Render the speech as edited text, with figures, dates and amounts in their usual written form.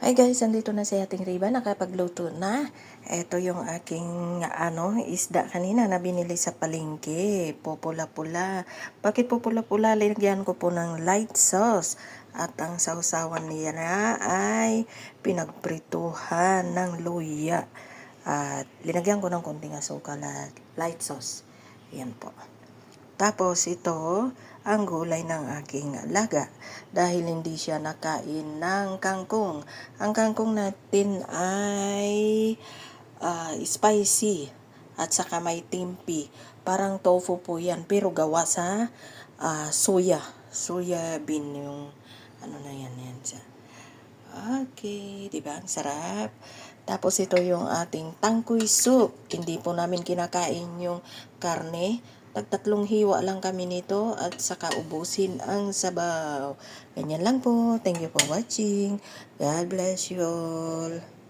Hi guys, andito na si Ating Riba, nakapagluto na. Ito yung aking isda kanina na binili sa palengke. Pupula-pula. Bakit pupula-pula? Lagyan ko po ng light sauce. At ang sausawan niya na ay pinagprituhan ng luya. At linagyan ko ng konting asukal at light sauce. Yan po. Tapos ito, ang gulay ng aking alaga dahil hindi siya nakain ng kangkong. Ang kangkong natin ay spicy at saka may timpi. Parang tofu po yan pero gawa sa soya bean yung yan siya. Okay, di ba? Ang sarap. Tapos ito yung ating tangkoy soup. Hindi po namin kinakain yung karne. Tagtatlong hiwa lang kami nito at saka ubusin ang sabaw. Ganyan lang po. Thank you for watching. God bless you all.